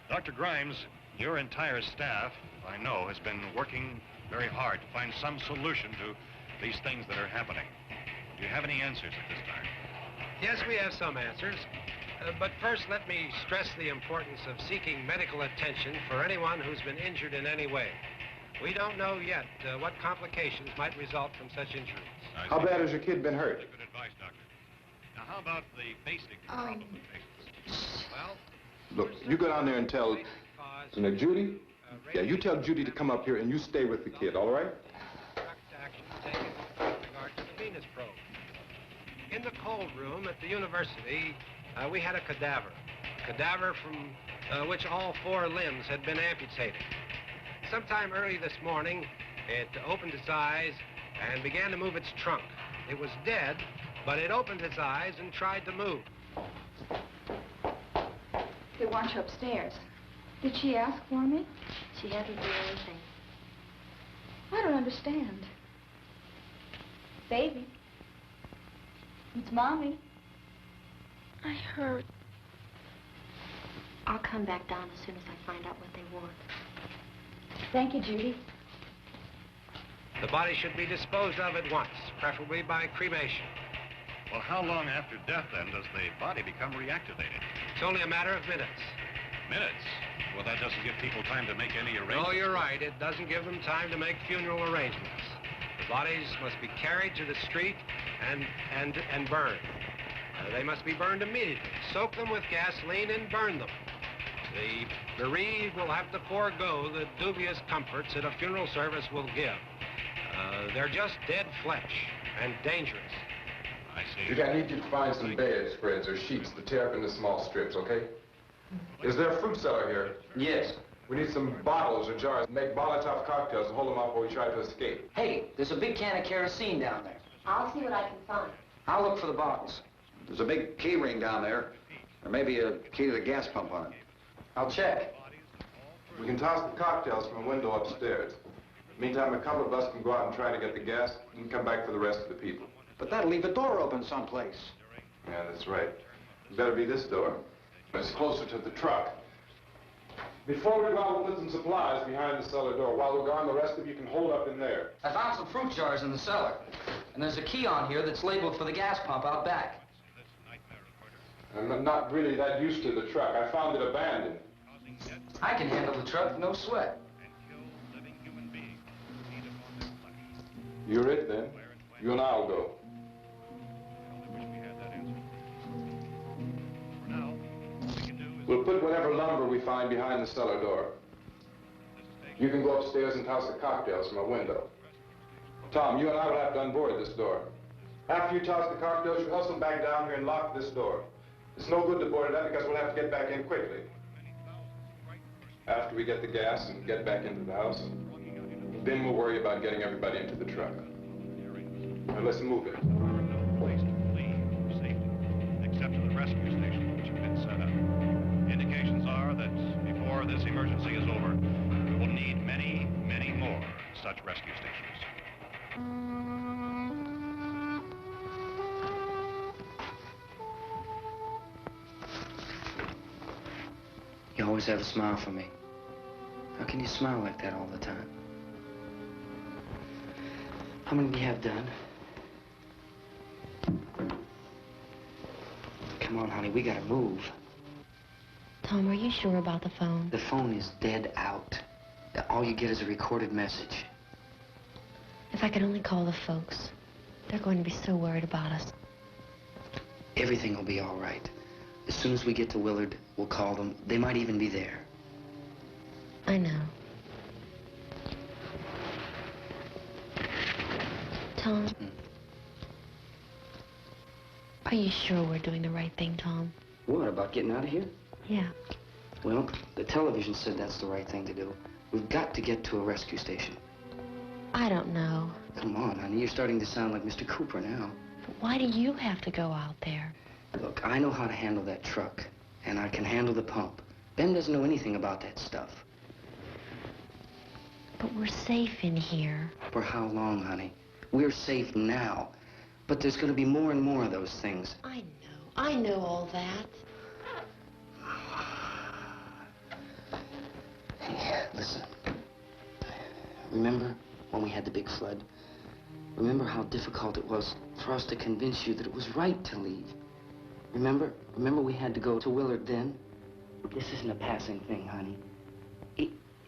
Dr. Grimes, your entire staff, I know, has been working very hard to find some solution to these things that are happening. Do you have any answers at this time? Yes, we have some answers. But first, let me stress the importance of seeking medical attention for anyone who's been injured in any way. We don't know yet what complications might result from such injuries. How bad has your kid been hurt? Good advice, Doctor. Now, how about the basic problem of patients? Well, Look, you go down there and tell, Judy? Yeah, you tell Judy to come up here and you stay with the kid, all right? direct action taken with regard to the Venus probe. In the cold room at the university, we had a cadaver from which all 4 limbs had been amputated. Sometime early this morning, it opened its eyes and began to move its trunk. It was dead, but it opened its eyes and tried to move. They want you upstairs. Did she ask for me? She hasn't done anything. I don't understand. Baby. It's Mommy. I heard. I'll come back down as soon as I find out what they want. Thank you, Judy. The body should be disposed of at once, preferably by cremation. Well, how long after death, then, does the body become reactivated? It's only a matter of minutes. Minutes? Well, that doesn't give people time to make any arrangements. Oh, you're right. It doesn't give them time to make funeral arrangements. The bodies must be carried to the street and burned. They must be burned immediately. Soak them with gasoline and burn them. The bereaved will have to forego the dubious comforts that a funeral service will give. They're just dead flesh and dangerous. I see. Judy, I need you to find some bedspreads or sheets to tear up into small strips, okay? Is there a fruit cellar here? Yes. We need some bottles or jars. Make Molotov cocktails and hold them up while we try to escape. Hey, there's a big can of kerosene down there. I'll see what I can find. I'll look for the bottles. There's a big key ring down there. Or maybe a key to the gas pump on it. I'll check. We can toss the cocktails from a window upstairs. Meantime, a couple of us can go out and try to get the gas and come back for the rest of the people. But that'll leave the door open someplace. Yeah, that's right. It better be this door. It's closer to the truck. Before we go out, we'll put some supplies behind the cellar door. While we're gone, the rest of you can hold up in there. I found some fruit jars in the cellar. And there's a key on here that's labeled for the gas pump out back. I'm not really that used to the truck. I found it abandoned. I can handle the truck, no sweat. You're it, then. You and I'll go. We'll put whatever lumber we find behind the cellar door. You can go upstairs and toss the cocktails from a window. Tom, you and I will have to unboard this door. After you toss the cocktails, you hustle back down here and lock this door. It's no good to board it up because we'll have to get back in quickly. After we get the gas and get back into the house, then we'll worry about getting everybody into the truck. Now let's move it. No place to leave safely, except to the rescue station, which have been set up. Indications are that before this emergency is over, we will need many, many more such rescue stations. You always have a smile for me. How can you smile like that all the time? How many do you have done? Come on, honey, we gotta move. Tom, are you sure about the phone? The phone is dead out. All you get is a recorded message. If I could only call the folks. They're going to be so worried about us. Everything will be all right. As soon as we get to Willard, we'll call them. They might even be there. I know. Tom? Are you sure we're doing the right thing, Tom? What, about getting out of here? Yeah. Well, the television said that's the right thing to do. We've got to get to a rescue station. I don't know. Come on, honey, you're starting to sound like Mr. Cooper now. But why do you have to go out there? Look, I know how to handle that truck, and I can handle the pump. Ben doesn't know anything about that stuff. But we're safe in here. For how long, honey? We're safe now. But there's going to be more and more of those things. I know all that. Hey, listen. Remember when we had the big flood? Remember how difficult it was for us to convince you that it was right to leave? Remember we had to go to Willard then? This isn't a passing thing, honey.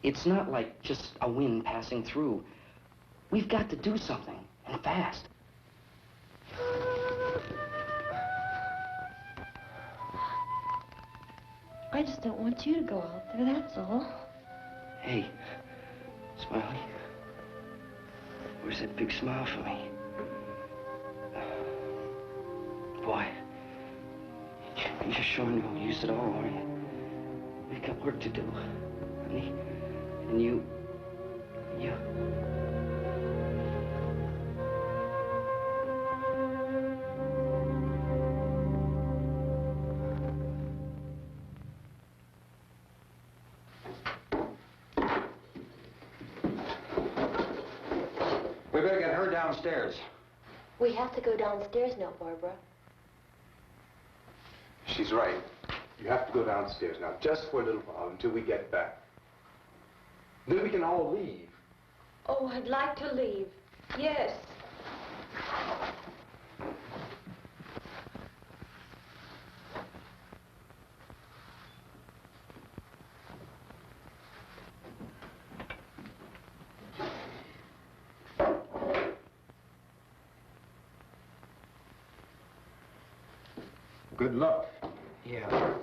It's not like just a wind passing through. We've got to do something, and fast. I just don't want you to go out there, that's all. Hey, Smiley. Where's that big smile for me? Boy, you're showing no use at all, aren't you? We've got work to do, honey. And you... We better get her downstairs. We have to go downstairs now, Barbara. She's right. You have to go downstairs now, just for a little while, until we get back. Then we can all leave. Oh, I'd like to leave. Yes. Good luck. Yeah.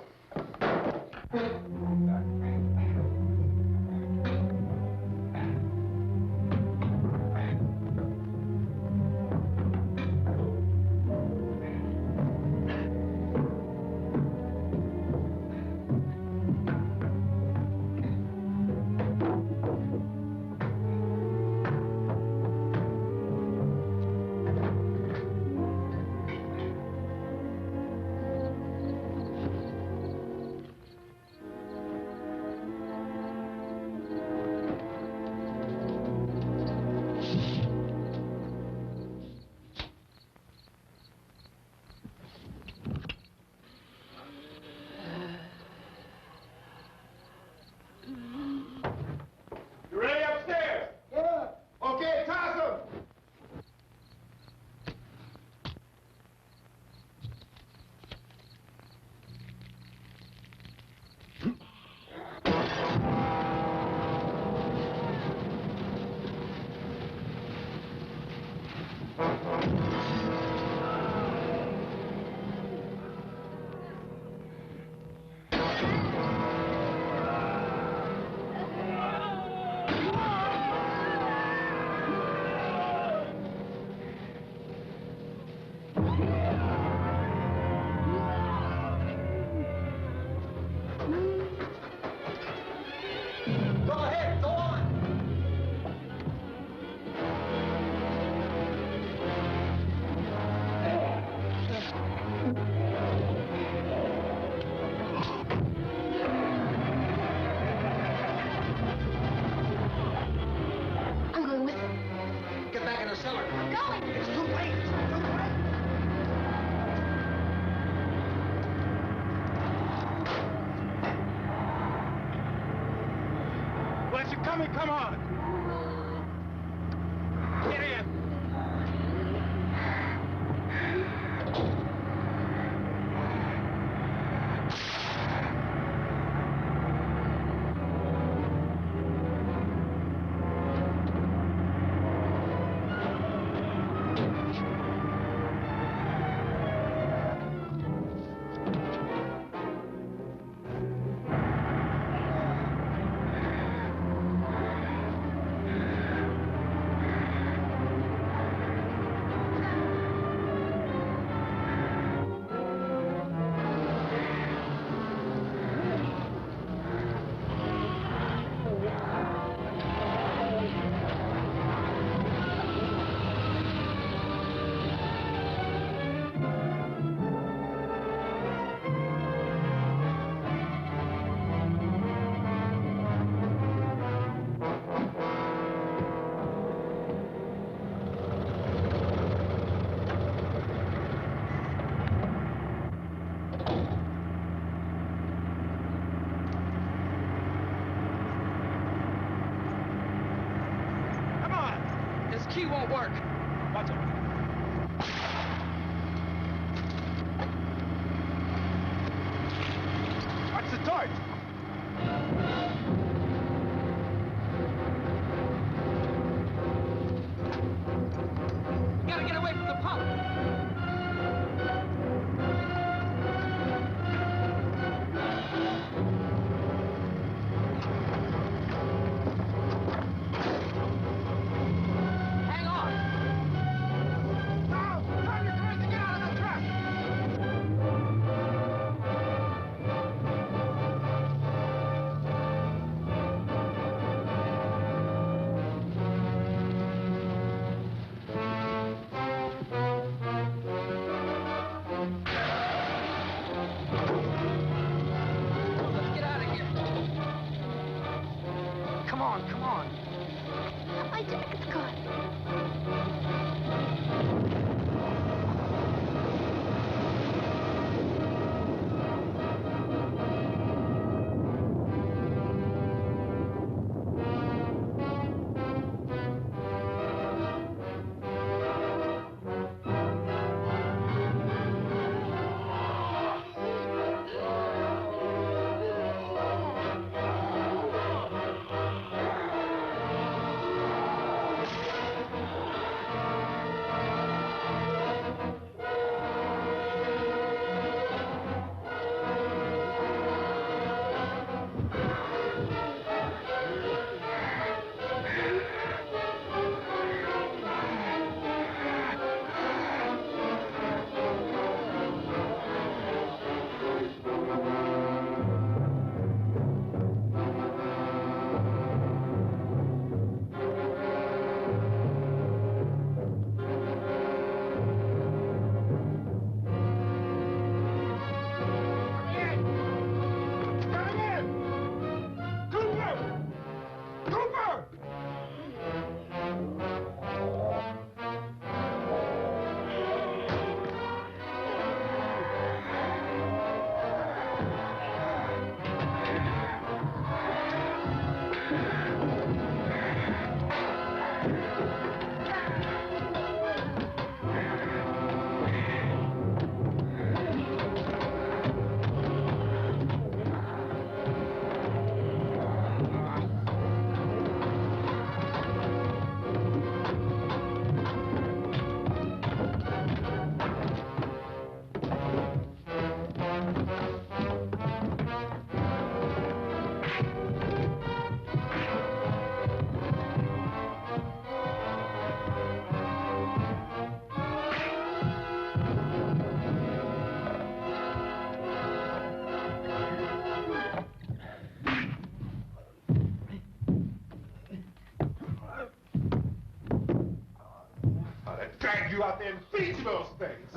You ready upstairs? Yeah. Okay, toss 'em. Go ahead, go on. I'm going with them. Get back in the cellar. I'm going. It's too late. It's too late. Where's it coming? Come on. Get in. key won't work. What's it? What's the torch? Gotta get away from the pump. Hang on. No! Turn your cars to get out of the truck! Let's get out of here. Come on, come on. My jacket's caught. Drag you out there and feed you those things.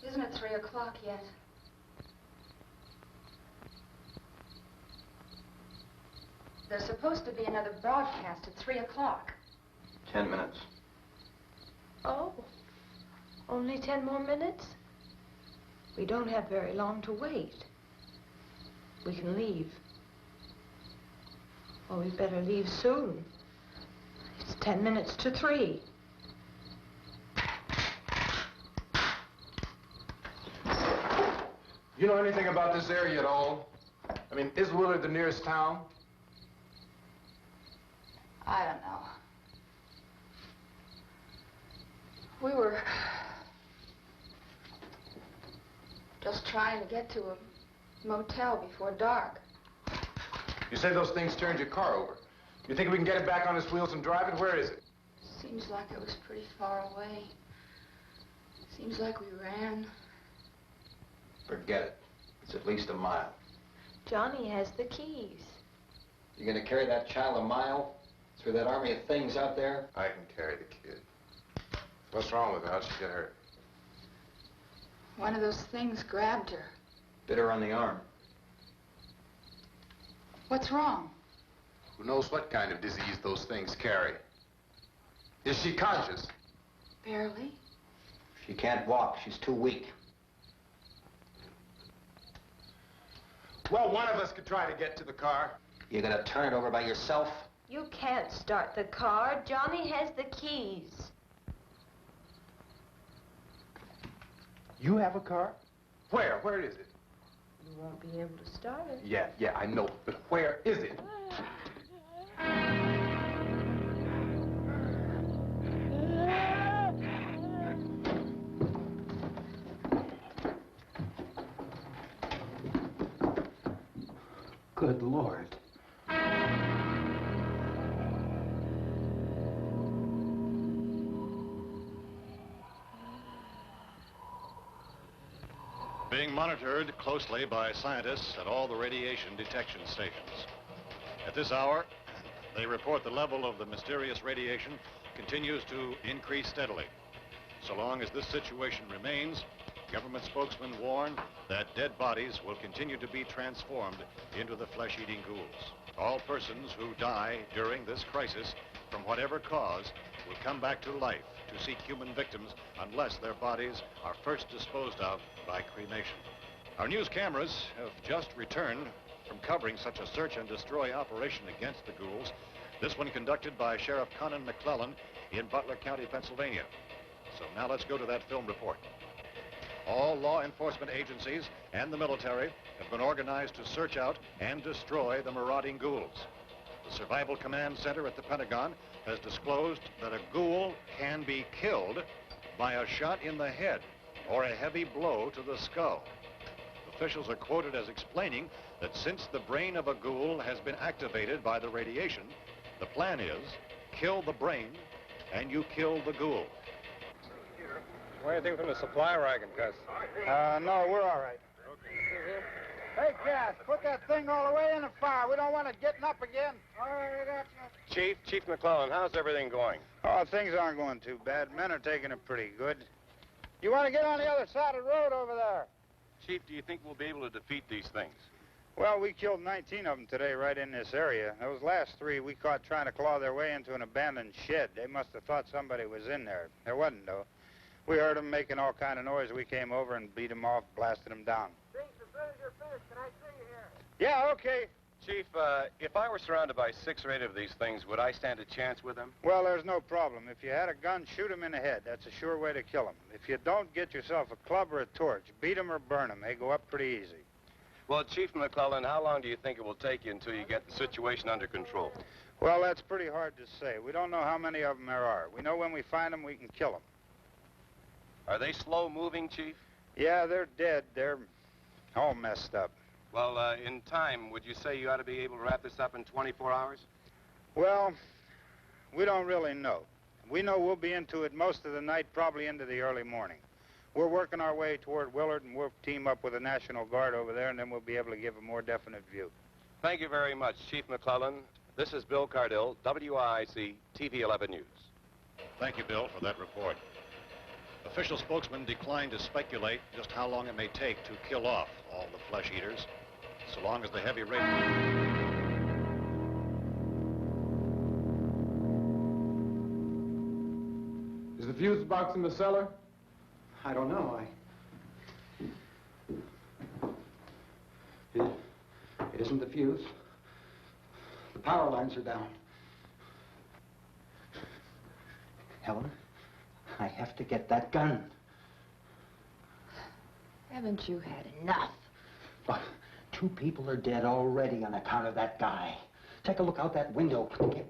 Isn't it 3 o'clock yet? There's supposed to be another broadcast at 3 o'clock. 10 minutes. Oh, only 10 more minutes? We don't have very long to wait. We can leave. Well, we better leave soon. It's 10 minutes to 3. You know anything about this area at all? I mean, is Willard the nearest town? I don't know. We were just trying to get to a motel before dark. You say those things turned your car over. You think we can get it back on its wheels and drive it? Where is it? Seems like it was pretty far away. Seems like we ran. Forget it. It's at least a mile. Johnny has the keys. You gonna carry that child a mile through that army of things out there? I can carry the kid. What's wrong with her? How'd she get hurt? One of those things grabbed her. Bit her on the arm. What's wrong? Who knows what kind of disease those things carry? Is she conscious? Barely. She can't walk. She's too weak. Well, one of us could try to get to the car. You gonna turn it over by yourself? You can't start the car. Johnny has the keys. You have a car? Where? Where is it? You won't be able to start it. Yeah, I know. But where is it? Good Lord. Being monitored closely by scientists at all the radiation detection stations. At this hour, they report the level of the mysterious radiation continues to increase steadily. So long as this situation remains, government spokesmen warn that dead bodies will continue to be transformed into the flesh-eating ghouls. All persons who die during this crisis, from whatever cause, will come back to life to seek human victims unless their bodies are first disposed of by cremation. Our news cameras have just returned from covering such a search and destroy operation against the ghouls, this one conducted by Sheriff Conan McClellan in Butler County, Pennsylvania. So now let's go to that film report. All law enforcement agencies and the military have been organized to search out and destroy the marauding ghouls. The Survival Command Center at the Pentagon has disclosed that a ghoul can be killed by a shot in the head or a heavy blow to the skull. Officials are quoted as explaining that since the brain of a ghoul has been activated by the radiation, the plan is kill the brain and you kill the ghoul. Anything from the supply wagon, Gus? No, we're all right. Hey, Cass, put that thing all the way in the fire. We don't want it getting up again. All right, I got you. Chief McClellan, how's everything going? Oh, things aren't going too bad. Men are taking it pretty good. You want to get on the other side of the road over there? Chief, do you think we'll be able to defeat these things? Well, we killed 19 of them today right in this area. Those last 3 we caught trying to claw their way into an abandoned shed. They must have thought somebody was in there. There wasn't, though. We heard them making all kind of noise. We came over and beat them off, blasted them down. Things as good as you're finished. Can I see you here? Yeah, okay. Chief, if I were surrounded by 6 or 8 of these things, would I stand a chance with them? Well, there's no problem. If you had a gun, shoot them in the head. That's a sure way to kill them. If you don't, get yourself a club or a torch. Beat them or burn them. They go up pretty easy. Well, Chief McClellan, how long do you think it will take you until you get the situation under control? Well, that's pretty hard to say. We don't know how many of them there are. We know when we find them, we can kill them. Are they slow-moving, Chief? Yeah, they're dead. They're all messed up. Well, in time, would you say you ought to be able to wrap this up in 24 hours? Well, we don't really know. We know we'll be into it most of the night, probably into the early morning. We're working our way toward Willard, and we'll team up with the National Guard over there, and then we'll be able to give a more definite view. Thank you very much, Chief McClellan. This is Bill Cardill, WIC TV 11 News. Thank you, Bill, for that report. Official spokesmen declined to speculate just how long it may take to kill off all the flesh eaters, so long as the heavy radiation... Is the the fuse box in the cellar? I don't know. It isn't the fuse. The power lines are down. Helen, I have to get that gun. Haven't you had enough? Look, 2 people are dead already on account of that guy. Take a look out that window. Get...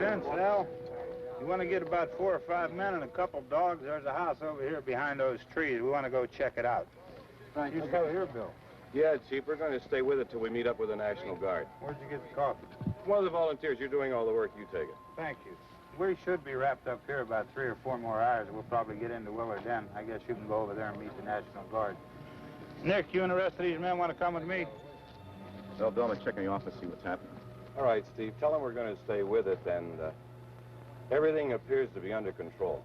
Vince, Al, you want to get about 4 or 5 men and a couple dogs? There's a house over here behind those trees. We want to go check it out. Right. You go here, Bill. Yeah, Chief, we're going to stay with it till we meet up with the National Guard. Where'd you get the coffee? One of the volunteers. You're doing all the work. You take it. Thank you. We should be wrapped up here about 3 or 4 more hours. We'll probably get into Willard then. I guess you can go over there and meet the National Guard. Nick, you and the rest of these men want to come with me? Well, Bill, I'm going to check in the office, see what's happening. All right, Steve. Tell them we're going to stay with it, and everything appears to be under control.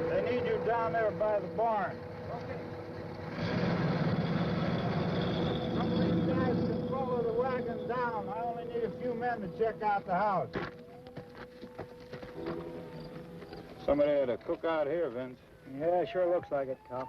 They need you down there by the barn. Some of these guys can follow the wagon down. I only need a few men to check out the house. Somebody had a cookout here, Vince. Yeah, sure looks like it, Cop.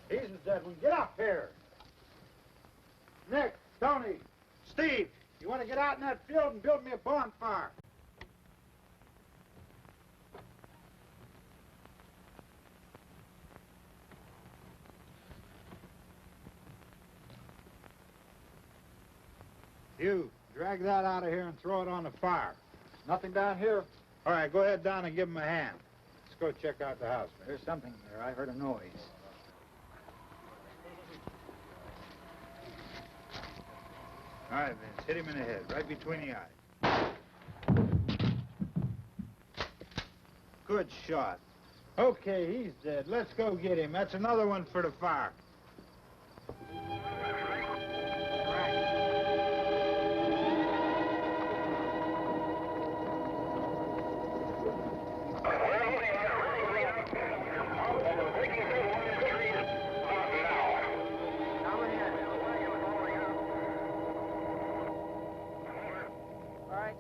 Jesus, Edwin, get up here. Nick, Tony, Steve, you want to get out in that field and build me a bonfire? You, drag that out of here and throw it on the fire. Nothing down here. All right, go ahead down and give him a hand. Let's go check out the house. There's something there. I heard a noise. All right, Vince, hit him in the head, right between the eyes. Good shot. Okay, he's dead. Let's go get him. That's another one for the fire.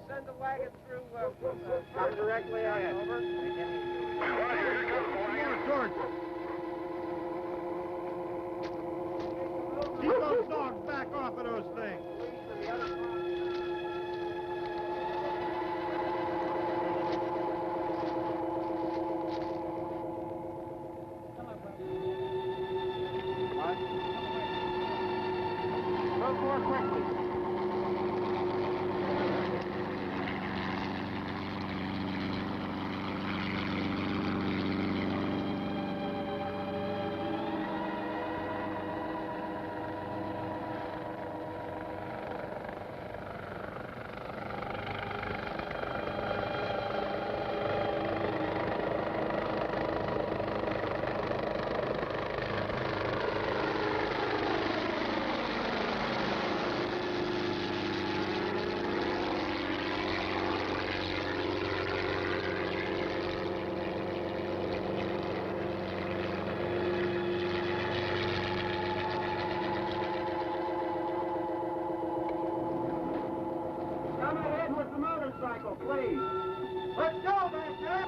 Send the wagon through directly on over. Keep those dogs back off of those things. Go more quickly. Please. Let's go, back there.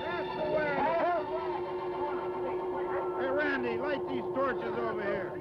That's the way. Hey, Randy, light these torches over here.